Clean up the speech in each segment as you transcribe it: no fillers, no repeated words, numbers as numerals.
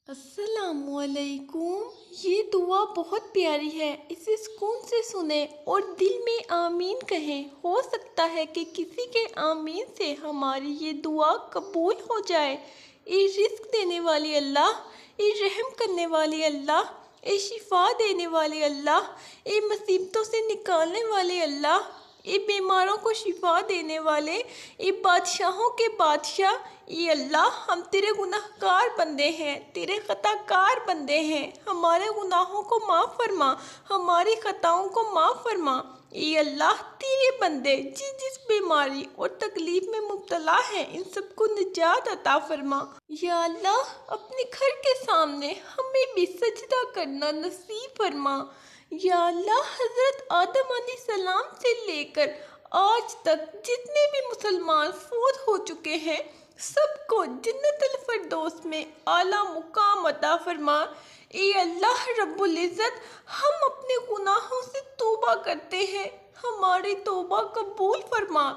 السلام علیکم۔ یہ دعا بہت پیاری ہے، اسے سکون سے سنیں اور دل میں آمین کہیں۔ ہو سکتا ہے کہ کسی کے آمین سے ہماری یہ دعا قبول ہو جائے۔ اے رزق دینے والے اللہ، اے رحم کرنے والے اللہ، اے شفا دینے والے اللہ، اے مصیبتوں سے نکالنے والے اللہ، اے بیماروں کو شفا دینے والے، اے بادشاہوں کے بادشاہ، اے اللہ ہم تیرے گناہ گار بندے ہیں، تیرے خطا کار بندے ہیں، ہمارے گناہوں کو معاف فرما، ہماری خطاؤں کو معاف فرما۔ اے اللہ تیرے بندے جس جس بیماری اور تکلیف میں مبتلا ہیں ان سب کو نجات عطا فرما۔ یا اللہ اپنے گھر کے سامنے ہمیں بھی سجدہ کرنا نصیب فرما۔ یا اللہ حضرت آدم علیہ السلام سے لے کر آج تک جتنے بھی مسلمان فوت ہو چکے ہیں سب کو جنت الفردوس میں اعلیٰ مقام عطا فرما۔ اے اللہ رب العزت ہم اپنے گناہوں سے توبہ کرتے ہیں، ہماری توبہ قبول فرما۔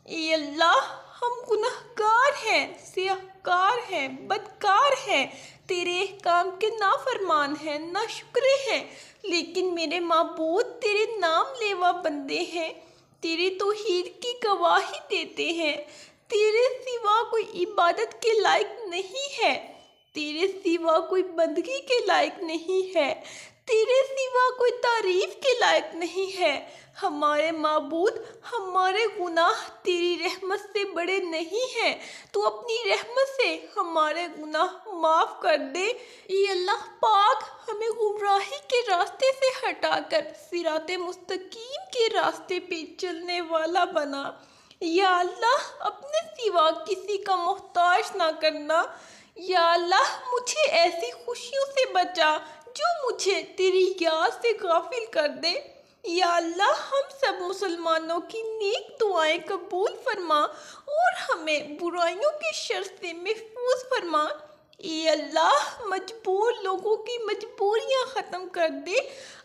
اے اللہ ہم گناہ گار ہیں، سیاہ کار ہیں، بدکار ہیں، تیرے احکام کے نافرمان ہیں، ناشکرے ہیں، لیکن میرے معبود تیرے نام لیوا بندے ہیں، تیرے توحید کی گواہی دیتے ہیں۔ تیرے سوا کوئی عبادت کے لائق نہیں ہے، تیرے سوا کوئی بندگی کے لائق نہیں ہے، تیرے سوا کوئی تعریف کے لائق نہیں ہے۔ ہمارے معبود ہمارے گناہ تیری رحمت سے بڑے نہیں ہیں، تو اپنی رحمت سے ہمارے گناہ معاف کر دے۔ اے اللہ پاک ہمیں گمراہی کے راستے سے ہٹا کر صراط مستقیم کے راستے پہ چلنے والا بنا۔ یا اللہ اپنے سوا کسی کا محتاج نہ کرنا۔ یا اللہ مجھے ایسی خوشیوں سے بچا جو مجھے تیری یاد سے غافل کر دے۔ یا اللہ ہم سب مسلمانوں کی نیک دعائیں قبول فرما اور ہمیں برائیوں کے شر سے محفوظ فرما۔ اے اللہ مجبور لوگوں کی مجبوریاں ختم کر دے،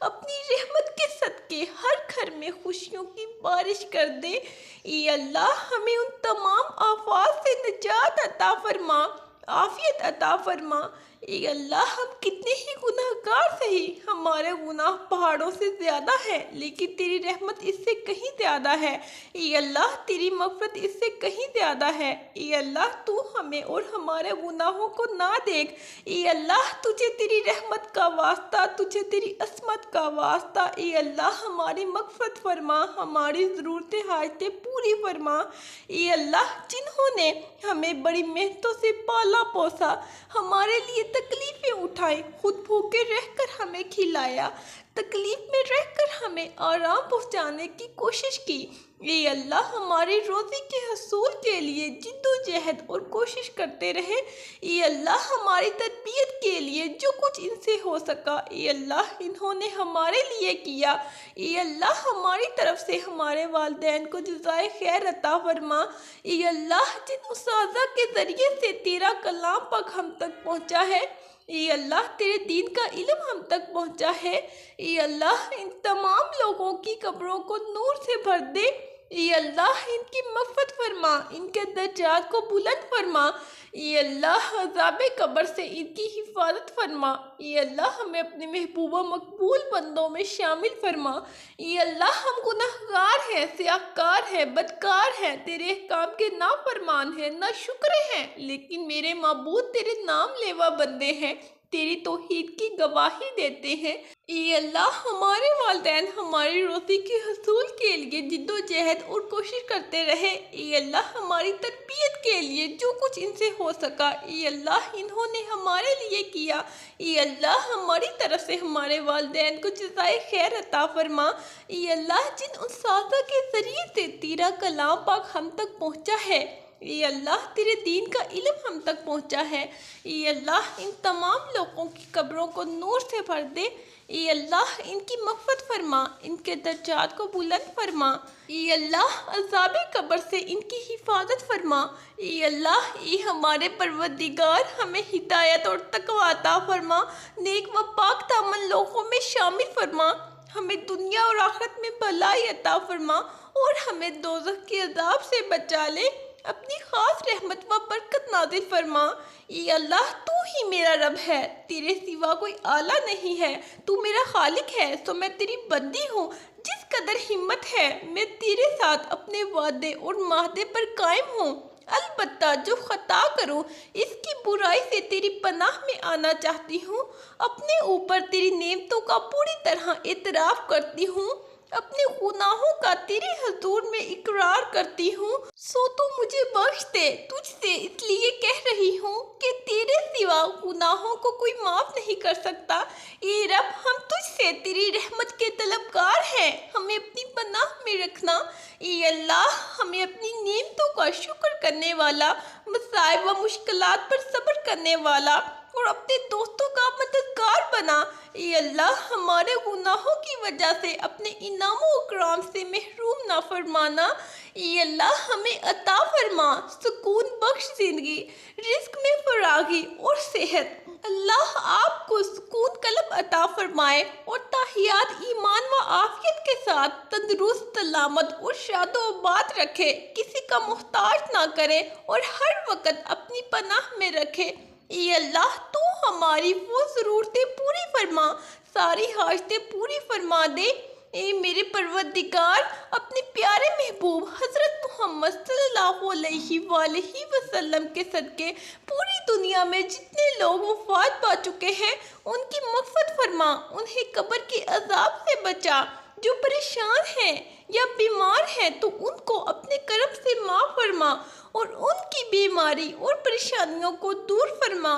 اپنی رحمت کے صدقے ہر گھر میں خوشیوں کی بارش کر دے۔ اے اللہ ہمیں ان تمام آفات سے نجات عطا فرما، عافیت عطا فرما۔ اے اللہ ہم کتنے ہی گناہ گار سہی، ہمارے گناہ پہاڑوں سے زیادہ ہیں لیکن تیری رحمت اس سے کہیں زیادہ ہے۔ اے اللہ تیری مغفرت اس سے کہیں زیادہ ہے۔ اے اللہ تو ہمیں اور ہمارے گناہوں کو نہ دیکھ۔ اے اللہ تجھے تیری رحمت کا واسطہ، تجھے تیری عصمت کا واسطہ، اے اللہ ہماری مغفرت فرما، ہماری ضرورتیں حاجتیں پوری فرما۔ اے اللہ جنہوں نے ہمیں بڑی محنتوں سے پالا پوسا، ہمارے لیے تکلیفیں اٹھائیں، خود بھوکے رہ کر ہمیں کھلایا، تکلیف میں رہ کر ہمیں آرام پہنچانے کی کوشش کی، اے اللہ ہماری روزی کے حصول کے لیے جد و جہد اور کوشش کرتے رہے، اے اللہ ہماری تربیت کے لیے جو کچھ ان سے ہو سکا اے اللہ انہوں نے ہمارے لیے کیا۔ اے اللہ ہماری طرف سے ہمارے والدین کو جزائے خیر عطا فرما۔ اے اللہ جن اساتذہ کے ذریعے سے تیرا کلام پاک ہم تک پہنچا ہے، اے اللہ تیرے دین کا علم ہم تک پہنچا ہے، اے اللہ ان تمام لوگوں کی قبروں کو نور سے بھر دے۔ اے اللہ ان کی مغفرت فرما، ان کے درجات کو بلند فرما۔ اے اللہ عذاب قبر سے ان کی حفاظت فرما۔ اے اللہ ہمیں اپنے محبوب و مقبول بندوں میں شامل فرما۔ اے اللہ ہم گناہ گار ہیں، سیاہ کار ہیں، بدکار ہیں، تیرے احکام کے نافرمان ہیں، ناشکرے ہیں، لیکن میرے معبود تیرے نام لیوا بندے ہیں، تیری توحید کی گواہی دیتے ہیں۔ اے اللہ ہمارے والدین ہماری روزی کے حصول کے لیے جد و جہد اور کوشش کرتے رہے، اے اللہ ہماری تربیت کے لیے جو کچھ ان سے ہو سکا اے اللہ انہوں نے ہمارے لیے کیا، اے اللہ ہماری طرف سے ہمارے والدین کو جزائے خیر عطا فرما۔ اے اللہ جن اساتذہ کے ذریعے سے تیرا کلام پاک ہم تک پہنچا ہے، اے اللہ تیرے دین کا علم ہم تک پہنچا ہے، اے اللہ ان تمام لوگوں کی قبروں کو نور سے بھر دے۔ اے اللہ ان کی مغفرت فرما، ان کے درجات کو بلند فرما۔ اے اللہ عذاب قبر سے ان کی حفاظت فرما۔ اے اللہ اے ہمارے پروردگار ہمیں ہدایت اور تقوی عطا فرما، نیک و پاک دامن لوگوں میں شامل فرما، ہمیں دنیا اور آخرت میں بھلائی عطا فرما اور ہمیں دوزخ کے عذاب سے بچا لے۔ اپنی خاص رحمت و برکت نازل فرما۔ اے اللہ تو ہی میرا رب ہے، تیرے سوا کوئی اعلیٰ نہیں ہے، تو میرا خالق ہے سو میں تیری بندی ہوں۔ جس قدر ہمت ہے میں تیرے ساتھ اپنے وعدے اور معاہدے پر قائم ہوں، البتہ جو خطا کروں اس کی برائی سے تیری پناہ میں آنا چاہتی ہوں۔ اپنے اوپر تیری نعمتوں کا پوری طرح اعتراف کرتی ہوں، اپنے گناہوں کا تیرے حضور میں اقرار کرتی ہوں، سو تو مجھے بخش دے۔ تجھ سے اس لیے کہہ رہی ہوں کہ تیرے سوا گناہوں کو کوئی معاف نہیں کر سکتا۔ اے رب ہم تجھ سے تیری رحمت کے طلبگار ہیں، ہمیں اپنی پناہ میں رکھنا۔ اے اللہ ہمیں اپنی نعمتوں کا شکر کرنے والا، مصائب و مشکلات پر صبر کرنے والا اور اپنے دوستوں کا مددگار بنا۔ اے اللہ ہمارے گناہوں کی وجہ سے اپنے انعام و اکرام سے محروم نہ فرمانا۔ اے اللہ ہمیں عطا فرما سکون بخش زندگی، رزق میں فراغی اور صحت۔ اللہ آپ کو سکون قلب عطا فرمائے اور تاحیات ایمان و عافیت کے ساتھ تندرست، سلامت اور شاد و آباد رکھے، کسی کا محتاج نہ کرے اور ہر وقت اپنی پناہ میں رکھے۔ اے اللہ تو ہماری وہ ضرورتیں پوری فرما، ساری حاجتیں پوری فرما دے۔ اے میرے پروردگار اپنے پیارے محبوب حضرت محمد صلی اللہ علیہ وآلہ وسلم کے صدقے پوری دنیا میں جتنے لوگ وفات پا چکے ہیں ان کی مغفرت فرما، انہیں قبر کے عذاب سے بچا۔ جو پریشان ہیں یا بیمار ہیں تو ان کو اپنے کرم سے معاف فرما اور ان کی بیماری اور پریشانیوں کو دور فرما۔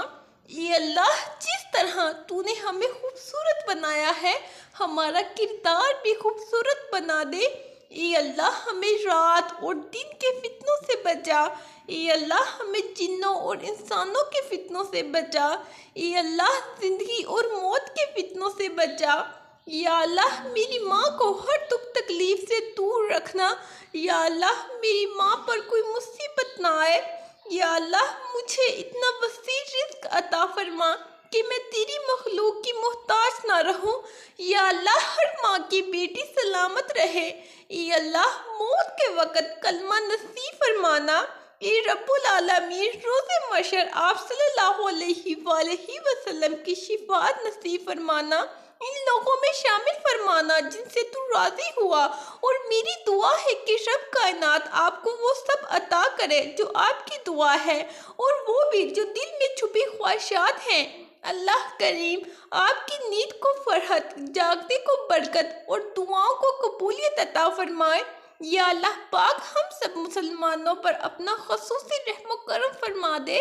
اے اللہ جس طرح تو نے ہمیں خوبصورت بنایا ہے ہمارا کردار بھی خوبصورت بنا دے۔ اے اللہ ہمیں رات اور دن کے فتنوں سے بچا۔ اے اللہ ہمیں جنوں اور انسانوں کے فتنوں سے بچا۔ اے اللہ زندگی اور موت کے فتنوں سے بچا۔ یا اللہ میری ماں کو ہر دکھ تکلیف سے دور رکھنا۔ یا اللہ میری ماں پر کوئی مصیبت نہ آئے۔ یا اللہ مجھے اتنا وسیع رزق عطا فرما کہ میں تیری مخلوق کی محتاج نہ رہوں۔ یا اللہ ہر ماں کی بیٹی سلامت رہے۔ اے اللہ موت کے وقت کلمہ نصیب فرمانا۔ اے رب العالمین روز محشر آپ صلی اللہ علیہ وآلہ وسلم کی شفاعت نصیب فرمانا، ان لوگوں میں شامل فرمانا جن سے تو راضی ہوا، اور میری دعا ہے کہ رب کائنات آپ کو وہ سب عطا کرے جو آپ کی دعا ہے، اور وہ بھی جو دل میں چھپی خواہشات ہیں۔ اللہ کریم آپ کی نیند کو فرحت، جاگنے کو برکت اور دعاؤں کو قبولیت عطا فرمائے۔ یا اللہ پاک ہم سب مسلمانوں پر اپنا خصوصی رحم و کرم فرما دے۔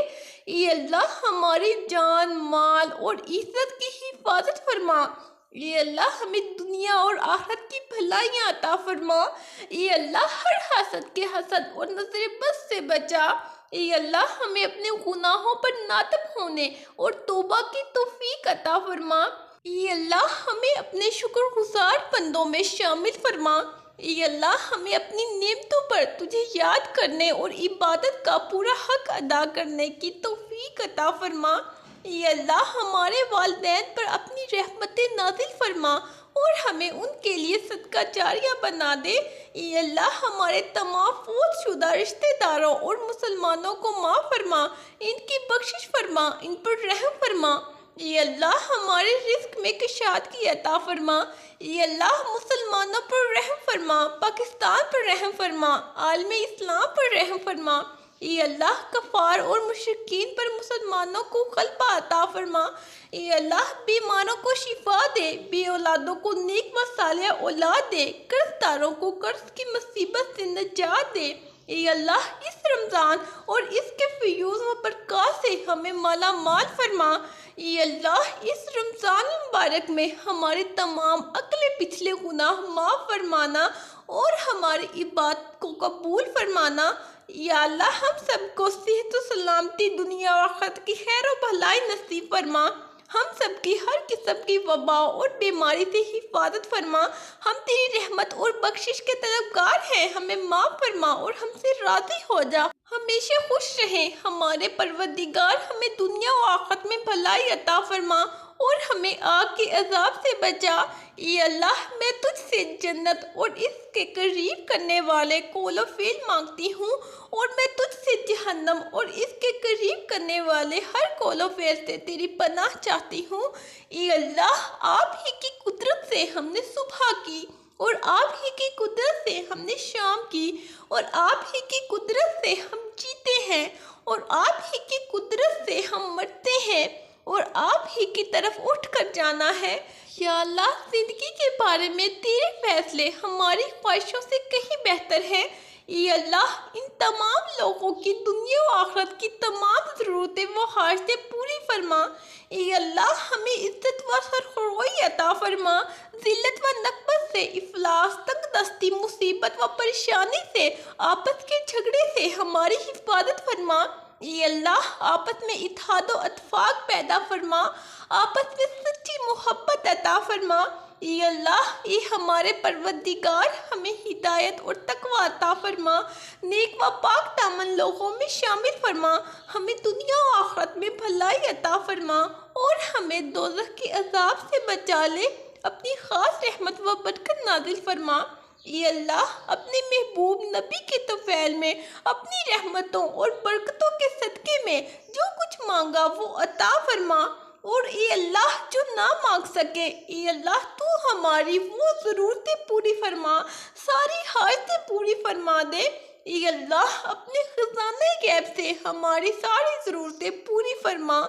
اے اللہ ہماری جان، مال اور عزت کی حفاظت فرما۔ اے اللہ ہمیں دنیا اور آخرت کی بھلائیاں عطا فرما۔ اے اللہ ہر حاسد کے حسد اور نظر بد سے بچا۔ اے اللہ ہمیں اپنے گناہوں پر نادم ہونے اور توبہ کی توفیق عطا فرما۔ اے اللہ ہمیں اپنے شکر گزار بندوں میں شامل فرما۔ اے اللہ ہمیں اپنی نعمتوں پر تجھے یاد کرنے اور عبادت کا پورا حق ادا کرنے کی توفیق عطا فرما۔ اے اللہ ہمارے والدین پر اپنی رحمت نازل فرما اور ہمیں ان کے لیے صدقہ جاریہ بنا دے۔ اے اللہ ہمارے تمام فوت شدہ رشتہ داروں اور مسلمانوں کو معاف فرما، ان کی بخشش فرما، ان پر رحم فرما۔ اے اللہ ہمارے رزق میں کشادگی عطا فرما۔ اے اللہ مسلمانوں پر رحم فرما، پاکستان پر رحم فرما، عالم اسلام پر رحم فرما۔ اے اللہ کفار اور مشرکین پر مسلمانوں کو غلبہ عطا فرما۔ اے اللہ بیماروں کو شفا دے، بے اولادوں کو نیک و صالح اولاد دے، قرض داروں کو قرض کی مصیبت سے نجات دے۔ اے اللہ اس رمضان اور اس کے فیوز و برکات سے ہمیں مالا مال فرما۔ اے اللہ اس رمضان مبارک میں ہمارے تمام اگلے پچھلے گناہ معاف فرمانا اور ہماری عبادت کو قبول فرمانا۔ یا اللہ ہم سب کو صحت و سلامتی، دنیا و آخرت کی خیر و بھلائی نصیب فرما۔ ہم سب کی ہر قسم کی وبا اور بیماری سے حفاظت فرما۔ ہم تیری رحمت اور بخشش کے طلبگار ہیں، ہمیں معاف فرما اور ہم سے راضی ہو جا، ہمیشہ خوش رہیں۔ ہمارے پروردگار ہمیں دنیا و آخرت میں بھلائی عطا فرما اور ہمیں آگ کے عذاب سے بچا۔ اے اللہ میں تجھ سے جنت اور اس کے قریب کرنے والے قول و فعل مانگتی ہوں، اور میں تجھ سے جہنم اور اس کے قریب کرنے والے ہر قول و فعل سے تیری پناہ چاہتی ہوں۔ اے اللہ آپ ہی کی قدرت سے ہم نے صبح کی، اور آپ ہی کی قدرت سے ہم نے شام کی، اور آپ ہی کی قدرت سے ہم جیتے ہیں، اور آپ ہی کی قدرت سے ہم مرتے ہیں، اور آپ ہی کی طرف اٹھ کر جانا ہے۔ یا اللہ زندگی کے بارے میں تیرے فیصلے ہماری خواہشوں سے کہیں بہتر ہیں۔ اے اللہ ان تمام لوگوں کی دنیا و آخرت کی تمام ضرورتیں و حاجتیں پوری فرما۔ اے اللہ ہمیں عزت و سرخروئی عطا فرما، ذلت و نکبت سے، افلاس، تنگ دستی، مصیبت و پریشانی سے، آپس کے جھگڑے سے ہماری حفاظت فرما۔ اے اللہ آپس میں اتحاد و اتفاق پیدا فرما، آپس میں سچی محبت عطا فرما۔ اے اللہ اے ہمارے پروردگار ہمیں ہدایت اور تقوی عطا فرما، نیک و پاک دامن لوگوں میں شامل فرما، ہمیں دنیا و آخرت میں بھلائی عطا فرما، اور ہمیں دوزخ کے عذاب سے بچا لے، اپنی خاص رحمت و برکت نازل فرما۔ اے اللہ اپنے محبوب نبی کے طفیل میں اپنی رحمتوں اور برکتوں کے صدقے میں جو کچھ مانگا وہ عطا فرما، اور اے اللہ جو نہ مانگ سکے اے اللہ تو ہماری وہ ضرورتیں پوری فرما، ساری حاجتیں پوری فرما دے۔ اے اللہ اپنے خزانہ غیب سے ہماری ساری ضرورتیں پوری فرما۔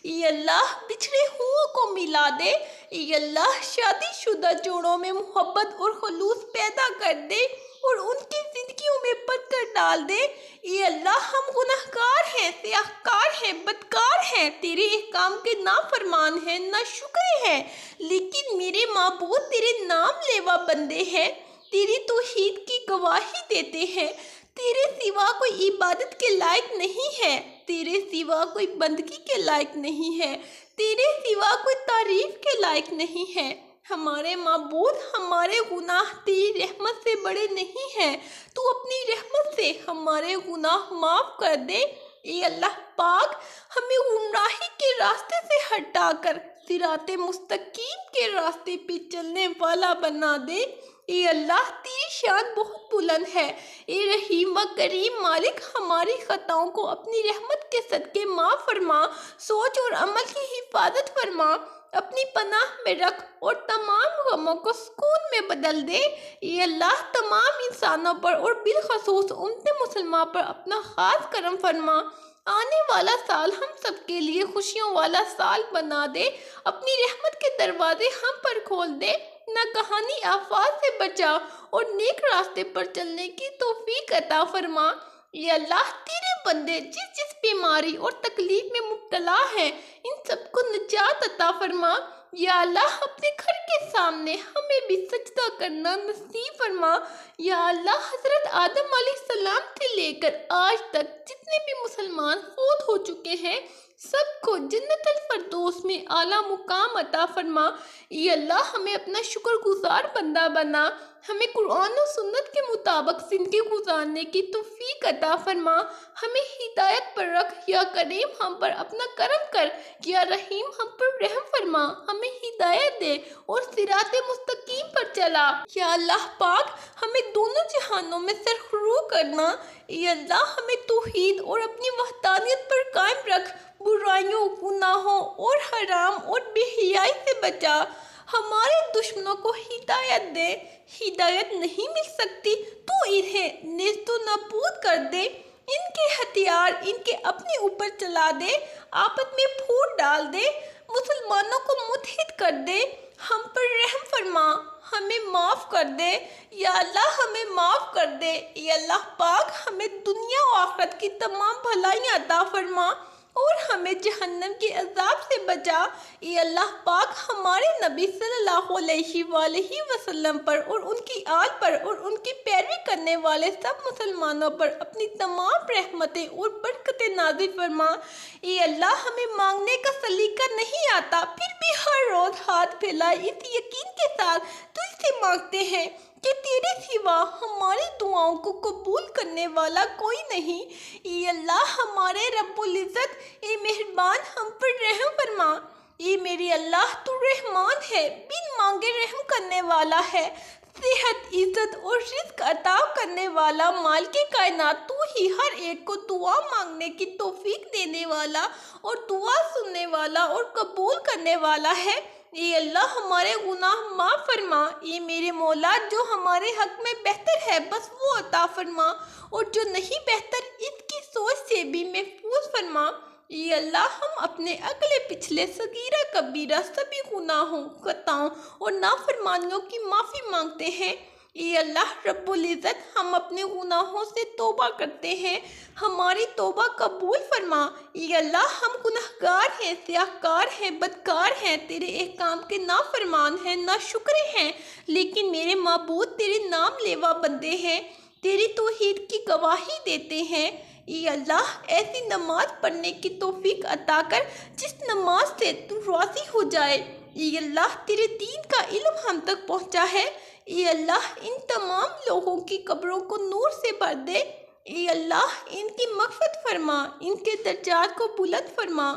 اے اللہ بچھڑے ہوں کو ملا دے۔ اے اللہ شادی شدہ جوڑوں میں محبت اور خلوص پیدا کر دے، اور ان کی زندگیوں میں برکت ڈال دے۔ اے اللہ ہم گناہگار ہیں، سیاہکار ہیں، بدکار ہیں، تیرے احکام کے نافرمان ہیں، ناشکرے ہیں، لیکن میرے معبود تیرے نام لیوا بندے ہیں، تیری توحید کی گواہی دیتے ہیں۔ تیرے سوا کوئی عبادت کے لائق نہیں ہے، تیرے سوا کوئی بندگی کے لائق نہیں ہے، تیرے سوا کوئی تعریف کے لائق نہیں ہے۔ ہمارے معبود ہمارے گناہ تیری رحمت سے بڑے نہیں ہیں، تو اپنی رحمت سے ہمارے گناہ معاف کر دے۔ اے اللہ پاک ہمیں گمراہی کے راستے سے ہٹا کر صراط مستقیم کے راستے پہ چلنے والا بنا دے۔ اے اللہ تیری شان بہت بلند ہے۔ اے رحیم و کریم مالک ہماری خطاؤں کو اپنی رحمت کے صدقے معاف فرما، سوچ اور عمل کی حفاظت فرما، اپنی پناہ میں رکھ، اور تمام غموں کو سکون میں بدل دے۔ اے اللہ تمام انسانوں پر اور بالخصوص امت مسلمہ پر اپنا خاص کرم فرما۔ آنے والا سال ہم سب کے لیے خوشیوں والا سال بنا دے، اپنی رحمت کے دروازے ہم پر کھول دے، ناگہانی آفات سے بچا، اور نیک راستے پر چلنے کی توفیق عطا فرما۔ اے اللہ تیرے بندے جس جس بیماری اور تکلیف میں مبتلا ہیں ان سب کو نجات عطا فرما۔ یا اللہ اپنے گھر کے سامنے ہمیں بھی سجدہ کرنا نصیب فرما۔ یا اللہ حضرت آدم علیہ السلام سے لے کر آج تک جتنے بھی مسلمان فوت ہو چکے ہیں سب کو جنت الفردوس میں اعلیٰ مقام عطا فرما۔ اے اللہ ہمیں اپنا شکر گزار بندہ بنا، ہمیں قرآن و سنت کے مطابق زندگی گزارنے کی توفیق عطا فرما، ہمیں ہدایت پر رکھ۔ یا کریم ہم پر اپنا کرم کر، یا رحیم ہم پر رحم فرما، ہمیں ہدایت دے اور صراط مستقیم پر چلا۔ یا اللہ پاک ہمیں دونوں جہانوں میں سرخرو کرنا۔ اے اللہ ہمیں توحید اور اپنی وحدانیت پر قائم رکھ، برائیوں، گناہوں اور حرام اور بے حیائی سے بچا، ہمارے دشمنوں کو ہدایت دے، ہدایت نہیں مل سکتی تو انہیں نیست و نابود کر دے، ان کے ہتھیار ان کے اپنے اوپر چلا دے، آپس میں پھوٹ ڈال دے، مسلمانوں کو متحد کر دے، ہم پر رحم فرما، ہمیں معاف کر دے۔ یا اللہ ہمیں معاف کر دے۔ اے اللہ پاک ہمیں دنیا و آخرت کی تمام بھلائیاں عطا فرما، اور ہمیں جہنم کے عذاب سے بچا۔ اے اللہ پاک ہمارے نبی صلی اللہ علیہ وآلہ وسلم پر اور ان کی آل پر اور ان کی پیروی کرنے والے سب مسلمانوں پر اپنی تمام رحمتیں اور برکتیں نازل فرما۔ اے اللہ ہمیں مانگنے کا سلیقہ نہیں آتا، پھر بھی ہر روز ہاتھ پھیلائے اس یقین کے ساتھ تجھ سے مانگتے ہیں کہ تیرے سوا ہماری دعاؤں کو قبول کرنے والا کوئی نہیں۔ اے اللہ ہمارے رب العزت، اے مہربان ہم پر رحم فرما۔ اے میرے اللہ تو رحمان ہے، بن مانگے رحم کرنے والا ہے، صحت، عزت اور رزق عطا کرنے والا، مالک کائنات تو ہی ہر ایک کو دعا مانگنے کی توفیق دینے والا اور دعا سننے والا اور قبول کرنے والا ہے۔ اے اللہ ہمارے گناہ معاف فرما، اے میرے مولا جو ہمارے حق میں بہتر ہے بس وہ عطا فرما، اور جو نہیں بہتر اس کی سوچ سے بھی محفوظ فرما۔ اے اللہ ہم اپنے اگلے پچھلے صغیرہ کبیرہ سبھی گناہوں، خطاؤں اور نافرمانیوں کی معافی مانگتے ہیں۔ اے اللہ رب العزت ہم اپنے گناہوں سے توبہ کرتے ہیں، ہماری توبہ قبول فرما۔ اے اللہ ہم گنہگار ہیں، سیاہکار ہیں، بدکار ہیں، تیرے احکام کے نافرمان ہیں، ناشکرے ہیں، لیکن میرے معبود تیرے نام لیوا بندے ہیں، تیری توحید کی گواہی دیتے ہیں۔ اے اللہ ایسی نماز پڑھنے کی توفیق عطا کر جس نماز سے تو راضی ہو جائے۔ اے اللہ تیرے دین کا علم ہم تک پہنچا ہے، اے اللہ ان تمام لوگوں کی قبروں کو نور سے بھر دے۔ اے اللہ ان کی مغفرت فرما، ان کے درجات کو بلند فرما۔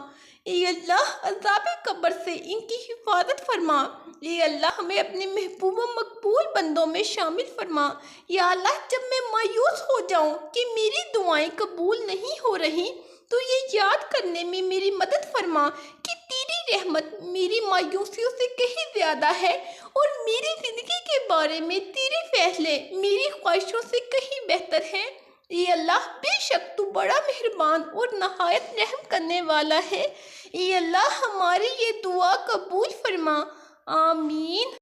اے اللہ عذاب قبر سے ان کی حفاظت فرما۔ اے اللہ ہمیں اپنے محبوب و مقبول بندوں میں شامل فرما۔ یا اللہ جب میں مایوس ہو جاؤں کہ میری دعائیں قبول نہیں ہو رہی تو یہ یاد کرنے میں میری مدد فرما کہ تیری رحمت میری مایوسیوں سے کہیں زیادہ ہے، اور میری زندگی کے بارے میں تیرے فیصلے میری خواہشوں سے کہیں بہتر ہیں۔ اے اللہ بے شک تو بڑا مہربان اور نہایت رحم کرنے والا ہے۔ اے اللہ ہماری یہ دعا قبول فرما، آمین۔